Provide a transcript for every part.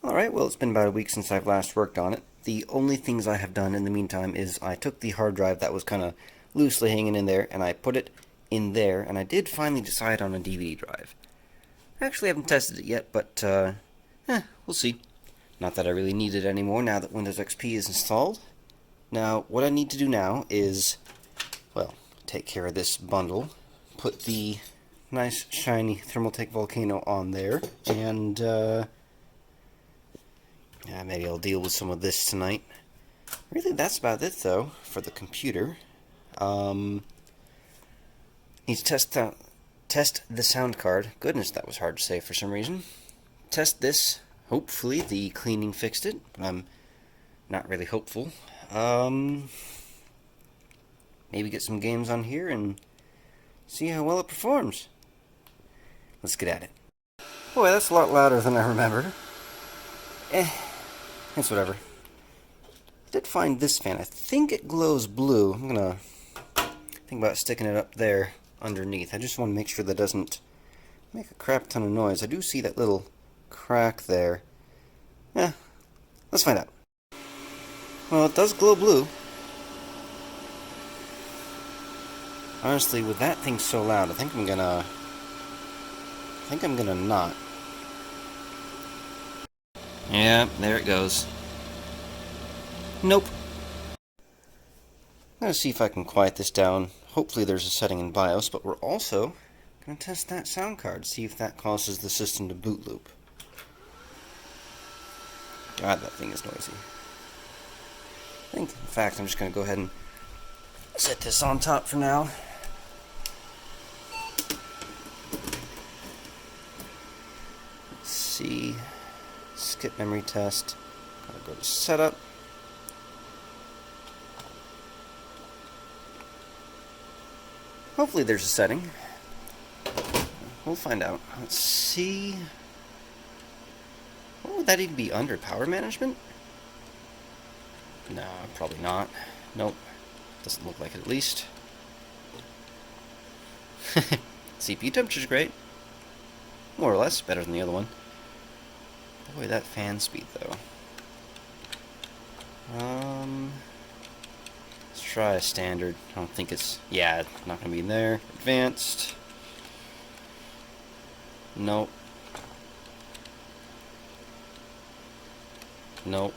Alright, well, it's been about a week since I've last worked on it. The only things I have done in the meantime is I took the hard drive that was kind of loosely hanging in there, and I put it in there, and I did finally decide on a DVD drive. I actually haven't tested it yet, but, we'll see. Not that I really need it anymore now that Windows XP is installed. Now, what I need to do now is, well, take care of this bundle, put the nice, shiny Thermaltake Volcano on there, and, yeah, maybe I'll deal with some of this tonight. Really, that's about it, though, for the computer. Need to test the sound card. Goodness, that was hard to say for some reason. Test this. Hopefully, the cleaning fixed it, but I'm not really hopeful. Maybe get some games on here and see how well it performs. Let's get at it. Boy, that's a lot louder than I remembered. It's whatever. I did find this fan. I think it glows blue. I'm gonna think about sticking it up there underneath. I just want to make sure that doesn't make a crap ton of noise. I do see that little crack there. Yeah, let's find out. Well, it does glow blue. Honestly, with that thing so loud, I think I'm gonna not. Yeah, there it goes. Nope. I'm gonna see if I can quiet this down. Hopefully there's a setting in BIOS, but we're also gonna test that sound card, see if that causes the system to boot loop. God, that thing is noisy. I think, in fact, I'm just gonna go ahead and set this on top for now. Let's see. Skip memory test. Gotta go to setup. Hopefully there's a setting. We'll find out. Let's see. What would that even be under? Power management? No, probably not. Nope. Doesn't look like it at least. CPU temperature's great. More or less. Better than the other one. Boy, that fan speed, though. Let's try a standard. I don't think it's... Yeah, not going to be in there. Advanced. Nope. Nope.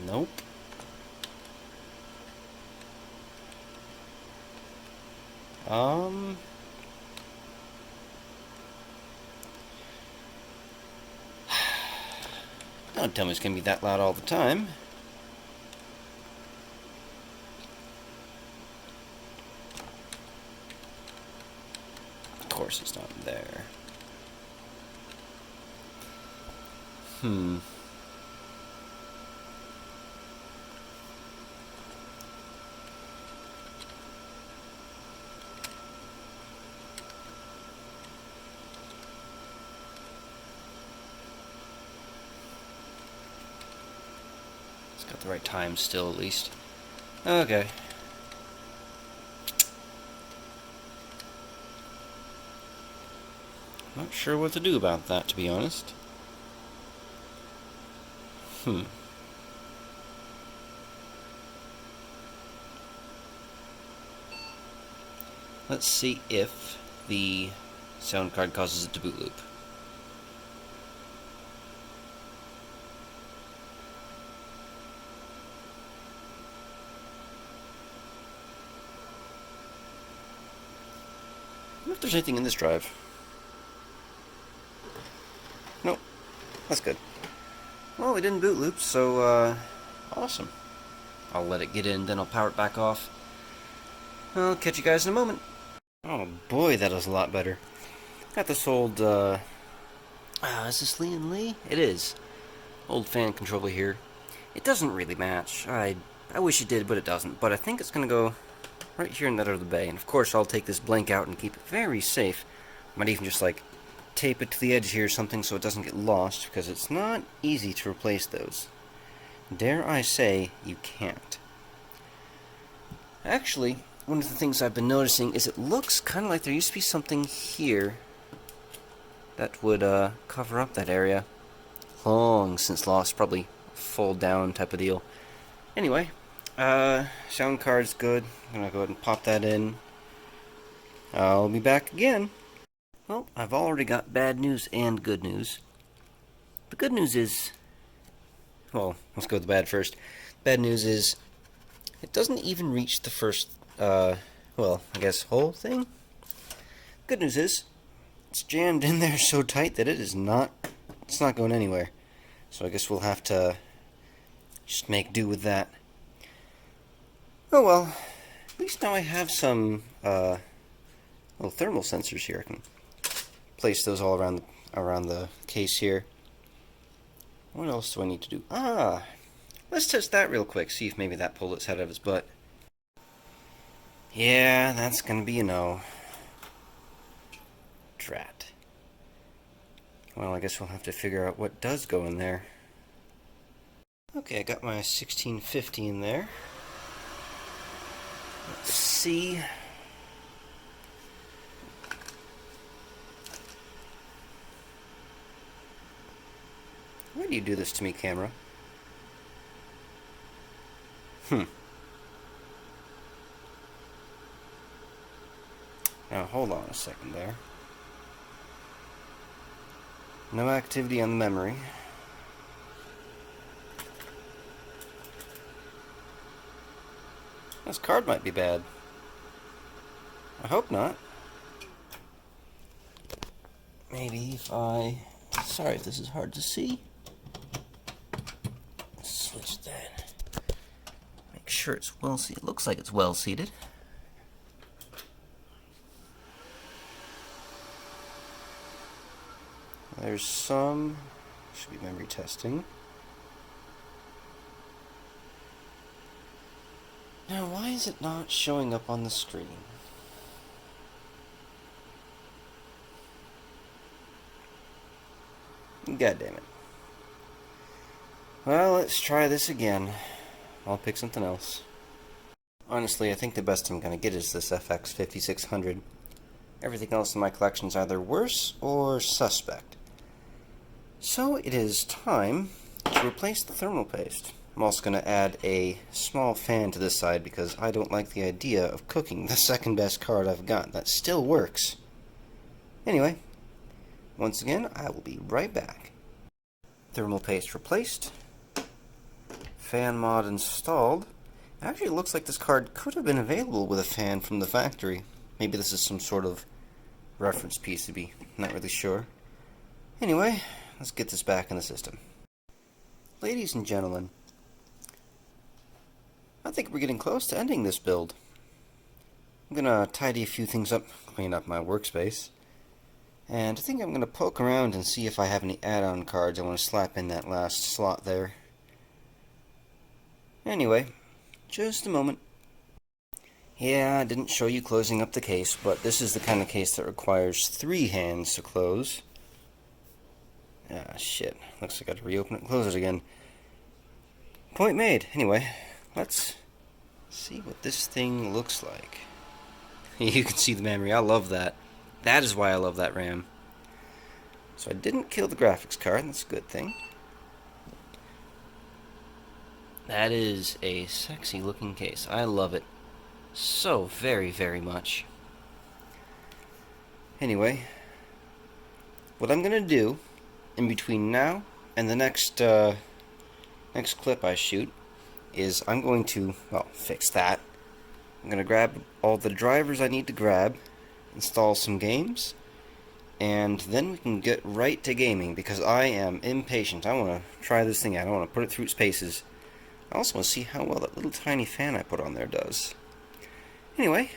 Nope. Don't tell me it's going to be that loud all the time. Of course it's not there. Got the right time still, at least. Okay. Not sure what to do about that, to be honest. Let's see if the sound card causes it to boot loop. I wonder if there's anything in this drive. Nope. That's good. Well, it didn't boot loop, so, awesome. I'll let it get in, then I'll power it back off. I'll catch you guys in a moment. Oh boy, that is a lot better. Got this old, is this Lee and Lee? It is. Old fan controller here. It doesn't really match. I wish it did, but it doesn't. But I think it's gonna go right here in that other bay. And of course, I'll take this blank out and keep it very safe. Might even just, like, tape it to the edge here or something so it doesn't get lost, because it's not easy to replace those. Dare I say, you can't. Actually, one of the things I've been noticing is it looks kind of like there used to be something here that would cover up that area. Long since lost, probably fold down type of deal. Anyway, sound card's good. I'm gonna go ahead and pop that in. I'll be back again. Well, I've already got bad news and good news. The good news is, well, let's go with the bad first. Bad news is, it doesn't even reach the first, well, I guess whole thing. Good news is, it's jammed in there so tight that it's not going anywhere. So I guess we'll have to just make do with that. Oh well, at least now I have some little thermal sensors here. I can place those all around the case here. What else do I need to do? Let's test that real quick, see if maybe that pulled its head out of its butt. Yeah, that's gonna be a no. Drat. Well, I guess we'll have to figure out what does go in there. Okay, I got my 1650 in there. Let's see. Why do you do this to me, camera? Now, hold on a second there. No activity on the memory. This card might be bad. I hope not. Maybe if I... Sorry if this is hard to see. Switch that. Make sure it's well seated. Looks like it's well seated. There's some... Should be memory testing. Now, why is it not showing up on the screen? God damn it. Well, let's try this again. I'll pick something else. Honestly, I think the best I'm gonna get is this FX 5600. Everything else in my collection is either worse or suspect. So it is time to replace the thermal paste. I'm also going to add a small fan to this side because I don't like the idea of cooking the second best card I've got. That still works. Anyway, once again, I will be right back. Thermal paste replaced. Fan mod installed. Actually, it looks like this card could have been available with a fan from the factory. Maybe this is some sort of reference piece to be not really sure. Anyway, let's get this back in the system. Ladies and gentlemen, I think we're getting close to ending this build. I'm gonna tidy a few things up, clean up my workspace, and I think I'm gonna poke around and see if I have any add-on cards I want to slap in that last slot there. Anyway, just a moment. Yeah, I didn't show you closing up the case, but this is the kind of case that requires 3 hands to close. Ah, shit. Looks like I gotta reopen it and close it again. Point made. Anyway, let's see what this thing looks like. You can see the memory. I love that. That is why I love that RAM. So I didn't kill the graphics card. That's a good thing. That is a sexy looking case. I love it so very, very much. Anyway, what I'm gonna do in between now and the next clip I shoot is I'm going to, well, fix that. I'm going to grab all the drivers I need to grab, install some games, and then we can get right to gaming because I am impatient. I want to try this thing out. I want to put it through its paces. I also want to see how well that little tiny fan I put on there does. Anyway,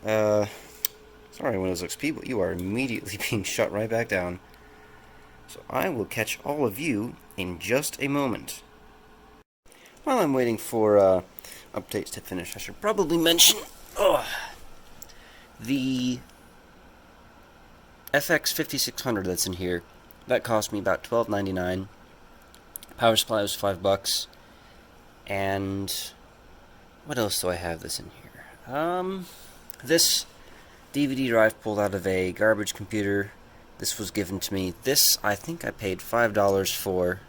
sorry Windows XP, but you are immediately being shut right back down. So I will catch all of you in just a moment. While I'm waiting for updates to finish, I should probably mention the FX 5600 that's in here. That cost me about $12.99. Power supply was $5. And what else do I have this in here? This DVD drive pulled out of a garbage computer This was given to me. This, I think I paid $5 for.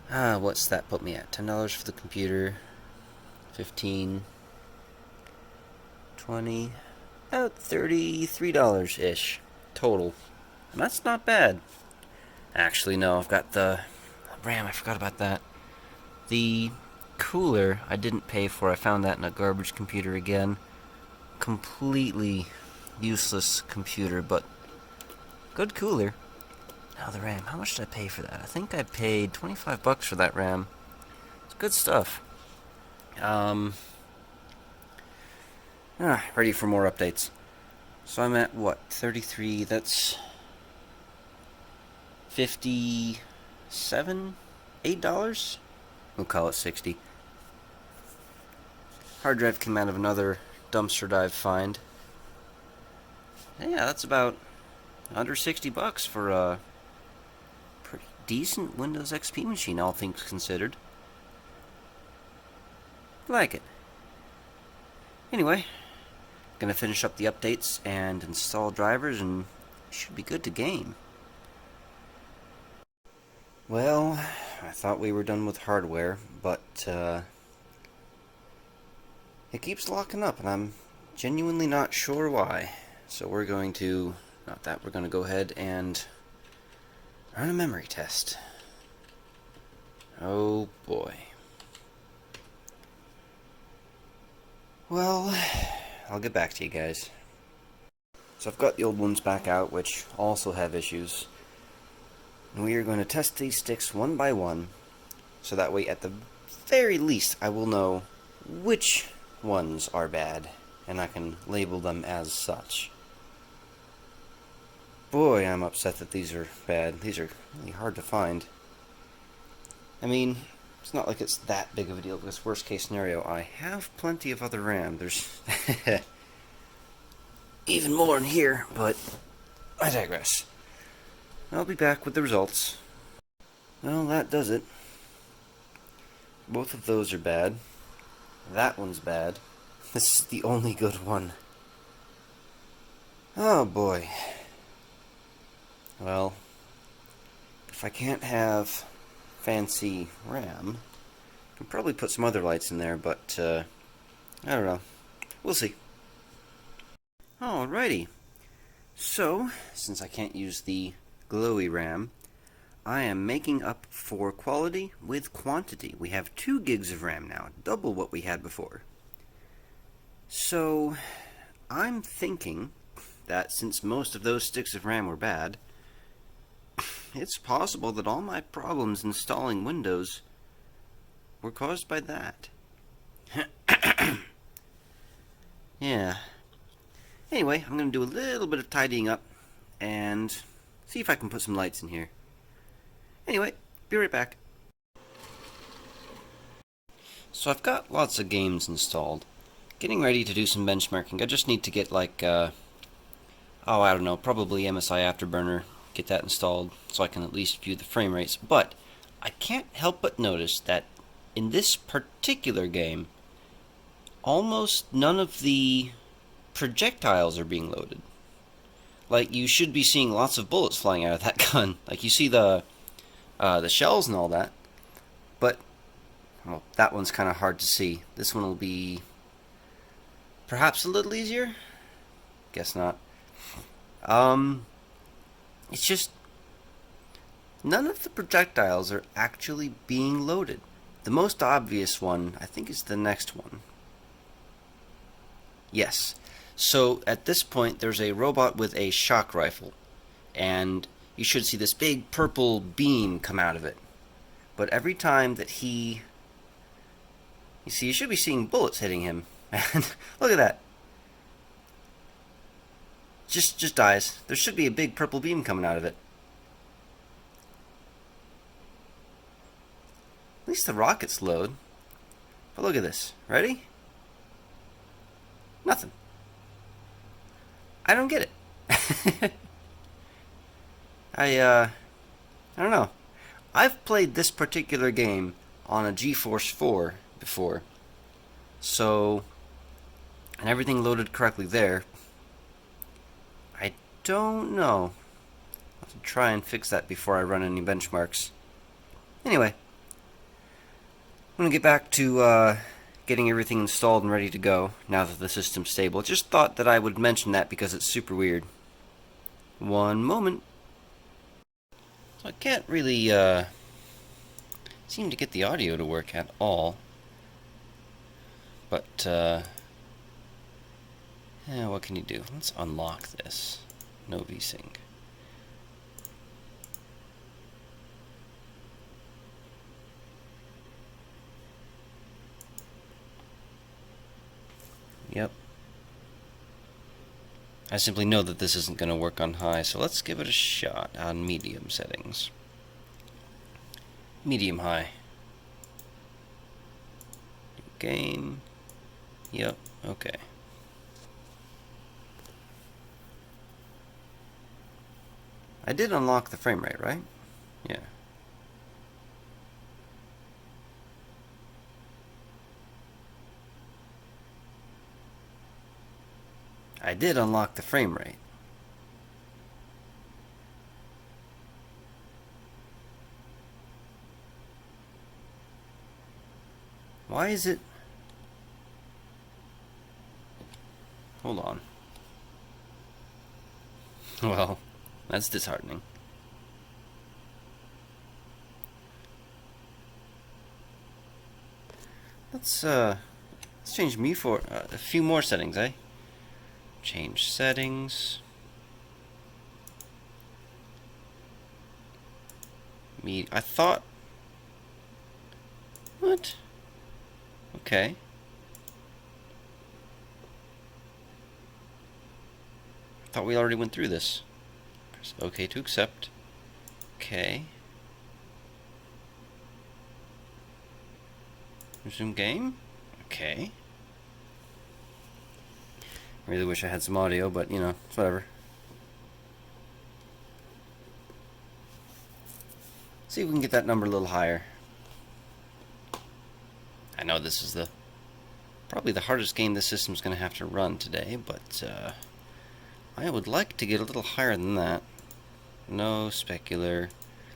What's that put me at? $10 for the computer. 15, 20, about $33-ish total. And that's not bad. Actually, no, I've got the RAM, I forgot about that. The cooler I didn't pay for. I found that in a garbage computer again. Completely useless computer, but good cooler. Now the RAM, how much did I pay for that? I think I paid $25 for that RAM. It's good stuff. Ready for more updates. So I'm at what? 33, that's 57? $8? We'll call it 60. Hard drive came out of another dumpster dive find. Yeah, that's about under $60 for a pretty decent Windows XP machine, all things considered. Like it. Anyway, gonna finish up the updates and install drivers, and should be good to game. Well, I thought we were done with hardware, but it keeps locking up, and I'm genuinely not sure why. So we're going to, we're going to go ahead and run a memory test. Oh boy. Well, I'll get back to you guys. So I've got the old ones back out, which also have issues. And we are going to test these sticks one by one, so that way at the very least I will know which ones are bad, and I can label them as such. Boy, I'm upset that these are bad. These are really hard to find. I mean, it's not like it's that big of a deal, because worst case scenario, I have plenty of other RAM. There's even more in here, but I digress. I'll be back with the results. Well, that does it. Both of those are bad. That one's bad. This is the only good one. Oh boy. Well, if I can't have fancy RAM, I can probably put some other lights in there, but I don't know. We'll see. Alrighty. So, since I can't use the glowy RAM, I am making up for quality with quantity. We have 2 gigs of RAM now, double what we had before. So, I'm thinking that since most of those sticks of RAM were bad, it's possible that all my problems installing Windows were caused by that. Yeah. Anyway, I'm going to do a little bit of tidying up and see if I can put some lights in here. Anyway, be right back. So I've got lots of games installed. Getting ready to do some benchmarking. I just need to get like, I don't know, probably MSI Afterburner. Get that installed so I can at least view the frame rates. But I can't help but notice that in this particular game, almost none of the projectiles are being loaded. Like, you should be seeing lots of bullets flying out of that gun. Like, you see the shells and all that. But, well, that one's kind of hard to see. This one will be perhaps a little easier? Guess not. It's just none of the projectiles are actually being loaded. The most obvious one, I think, is the next one. Yes. So at this point, there's a robot with a shock rifle, and you should see this big purple beam come out of it. But every time that you should be seeing bullets hitting him. And look at that. Just dies. There should be a big purple beam coming out of it. At least the rockets load. But look at this. Ready? Nothing. I don't get it. I don't know. I've played this particular game on a GeForce 4 before. So, and everything loaded correctly there. I don't know. to try and fix that before I run any benchmarks. Anyway, I'm going to get back to getting everything installed and ready to go now that the system's stable. Just thought that I would mention that because it's super weird. One moment. So I can't really seem to get the audio to work at all. But yeah, what can you do? Let's unlock this. No VSync. Yep. I simply know that this isn't going to work on high, so let's give it a shot on medium settings. Medium high. Game. Yep, okay. I did unlock the frame rate, right? Yeah. I did unlock the frame rate. Why is it... Hold on. Well, that's disheartening. Let's change me for a few more settings, eh? Change settings. I thought... What? Okay. I thought we already went through this. Press OK to accept. Okay. Resume game? Okay. I really wish I had some audio, but you know, it's whatever. See if we can get that number a little higher. I know this is probably the hardest game this system's going to have to run today, but I would like to get a little higher than that. No specular.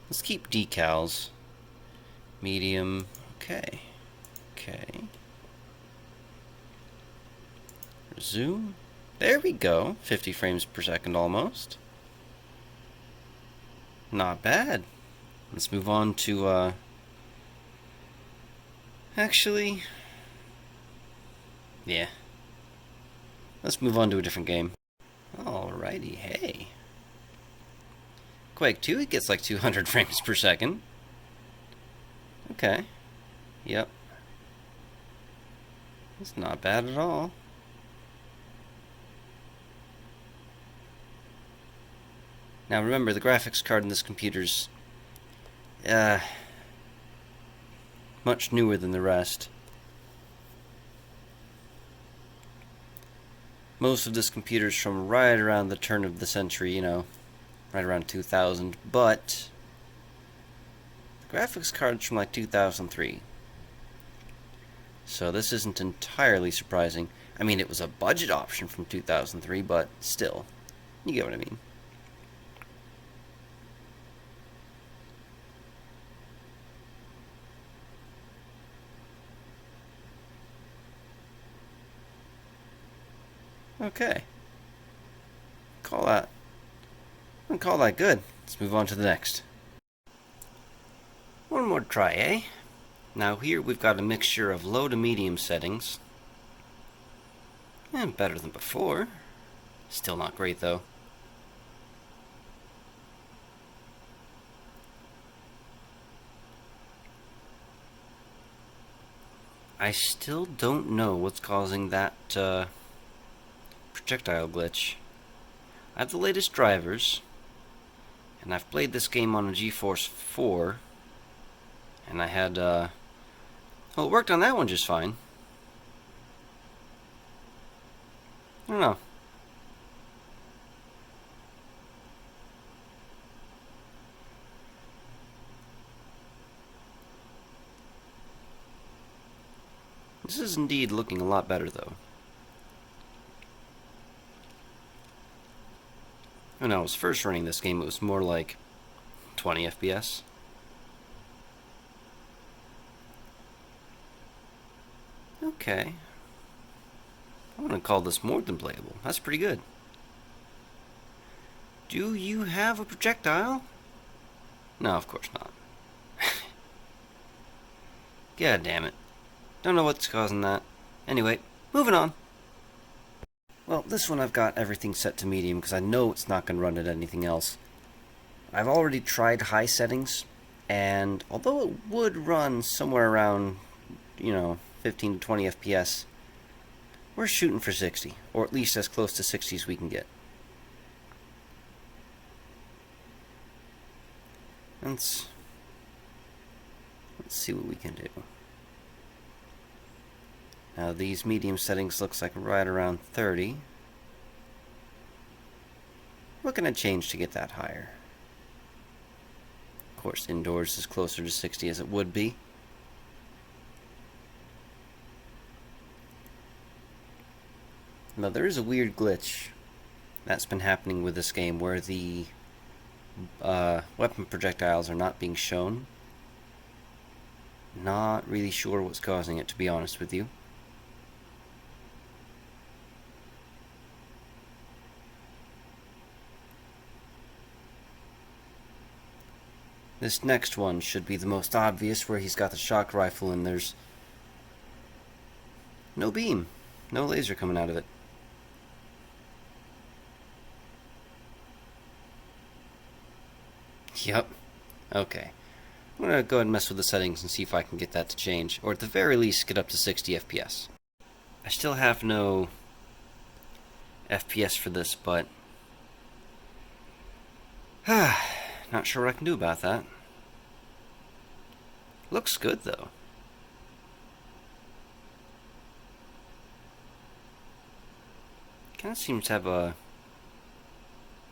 Let's keep decals. Medium. Okay. Okay. Resume. There we go. 50 frames per second almost. Not bad. Let's move on to, actually, yeah. Let's move on to a different game. Alrighty, hey. Quake 2, it gets like 200 frames per second. Okay. Yep. It's not bad at all. Now remember, the graphics card in this computer's much newer than the rest. Most of this computer's from right around the turn of the century, you know, right around 2000, but the graphics card's from like 2003. So this isn't entirely surprising. I mean, it was a budget option from 2003, but still, you get what I mean. Okay. Call that. I'm gonna call that good. Let's move on to the next. One more try, eh? Now here we've got a mixture of low to medium settings. And better than before. Still not great though. I still don't know what's causing that projectile glitch. I have the latest drivers, and I've played this game on a GeForce 4, and I had, well, it worked on that one just fine. I don't know. This is indeed looking a lot better, though. When I was first running this game, it was more like 20 FPS. Okay. I want to call this more than playable. That's pretty good. Do you have a projectile? No, of course not. God damn it. Don't know what's causing that. Anyway, moving on. Well, this one I've got everything set to medium because I know it's not going to run at anything else. I've already tried high settings, and although it would run somewhere around, 15 to 20 FPS, we're shooting for 60, or at least as close to 60 as we can get. Let's see what we can do. Now these medium settings looks like right around 30. What can I change to get that higher? Of course, indoors is closer to 60 as it would be. Now there is a weird glitch that's been happening with this game where the weapon projectiles are not being shown. Not really sure what's causing it, to be honest with you. This next one should be the most obvious, where he's got the shock rifle and there's no beam, no laser coming out of it. Yep. Okay. I'm going to go ahead and mess with the settings and see if I can get that to change, or at the very least get up to 60 FPS. I still have no FPS for this, but not sure what I can do about that. Looks good though. Kind of seems to have a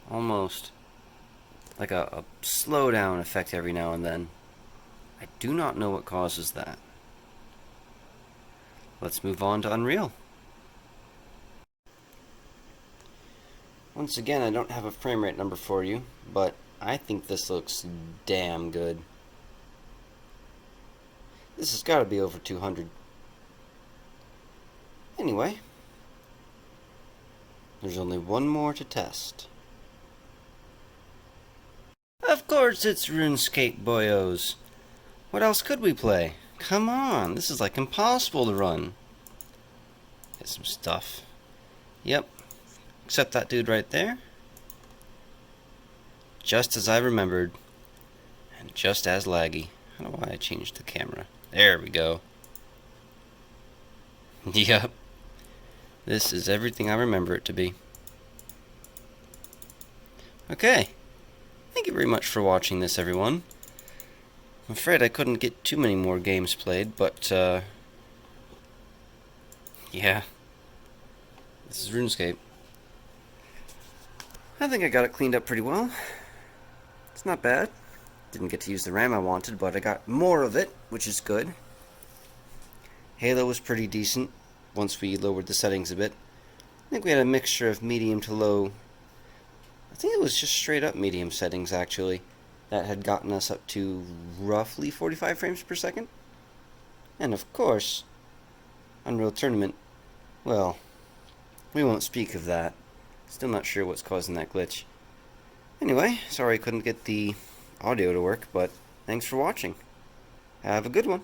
almost like a slowdown effect every now and then. I do not know what causes that. Let's move on to Unreal. Once again, I don't have a frame rate number for you, but I think this looks damn good. This has got to be over 200. Anyway, there's only one more to test. Of course it's RuneScape, boyos. What else could we play? Come on, this is like impossible to run. Get some stuff. Yep, except that dude right there. Just as I remembered. And just as laggy. I don't know why I changed the camera. There we go. Yep. This is everything I remember it to be. Okay. Thank you very much for watching this, everyone. I'm afraid I couldn't get too many more games played, but, yeah. This is RuneScape. I think I got it cleaned up pretty well. It's not bad. Didn't get to use the RAM I wanted, but I got more of it, which is good. Halo was pretty decent once we lowered the settings a bit. I think we had a mixture of medium to low. I think it was just straight up medium settings, actually, that had gotten us up to roughly 45 frames per second. And of course, Unreal Tournament, well, we won't speak of that. Still not sure what's causing that glitch. Anyway, sorry I couldn't get the audio to work, but thanks for watching. Have a good one.